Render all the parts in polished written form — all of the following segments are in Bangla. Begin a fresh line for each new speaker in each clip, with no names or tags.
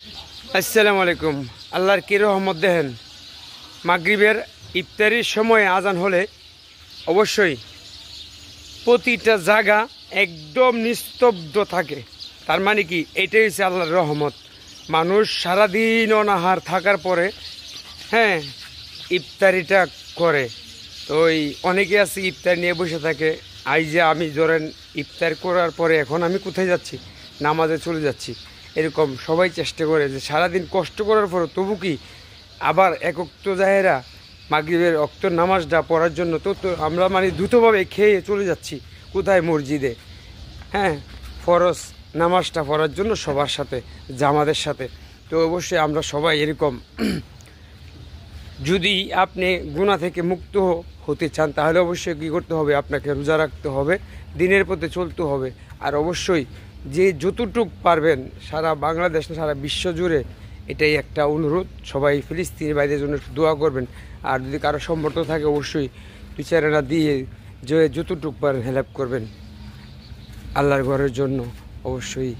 আসসালামু আলাইকুম। আল্লাহর কি রহমত দেখেন, মাগরিবের ইফতারির সময় আজান হলে অবশ্যই প্রতিটা জায়গা একদম নিস্তব্ধ থাকে। তার মানে কি, এটাই হচ্ছে আল্লাহর রহমত। মানুষ সারাদিন অনাহার থাকার পরে ইফতারিটা করে। তো ওই অনেকে আছে ইফতার নিয়ে বসে থাকে। আই যে আমি ধরেন ইফতার করার পরে এখন আমি কোথায় যাচ্ছি, নামাজে চলে যাচ্ছি। এরকম সবাই চেষ্টা করে যে সারাদিন কষ্ট করার পর তবু কি আবার একক্ত জাহেরা মাগরিবের অক্ত নামাজটা পড়ার জন্য তো আমরা মানে দ্রুতভাবে খেয়ে চলে যাচ্ছি কোথায়, মসজিদে। ফরজ নামাজটা পড়ার জন্য সবার সাথে, জামাতের সাথে। তো অবশ্যই আমরা সবাই এরকম। যদি আপনি গুনাহ থেকে মুক্ত হতে চান তাহলে অবশ্যই কী করতে হবে, আপনাকে রোজা রাখতে হবে, দিনের পথে চলতে হবে। আর অবশ্যই যে যতটুক পারবেন সারা বাংলাদেশ সারা বিশ্ব জুড়ে এটাই একটা অনুরোধ, সবাই ফিলিস্তিনি ভাইদের জন্য দোয়া করবেন। আর যদি কারো সম্পর্ক থাকে অবশ্যই দুই চার আনা দিয়ে যে যতটুক পারেন হেল্প করবেন আল্লাহর ঘরের জন্য। অবশ্যই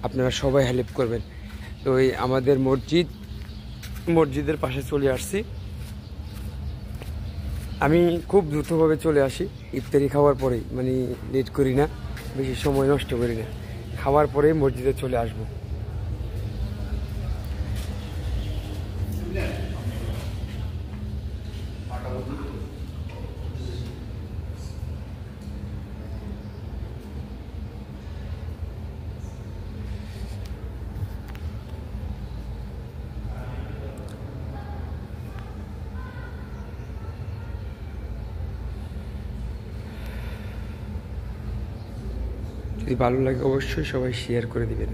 আপনারা সবাই হেল্প করবেন। তো এই আমাদের মসজিদের পাশে চলে আসছি। আমি খুব দ্রুতভাবে চলে আসি ইফতারি খাওয়ার পরেই, মানে লেট করি না, বেশি সময় নষ্ট করি না। খাওয়ার পরেই মসজিদে চলে আসব। যদি ভালো লাগে অবশ্যই সবাই শেয়ার করে দিবেন।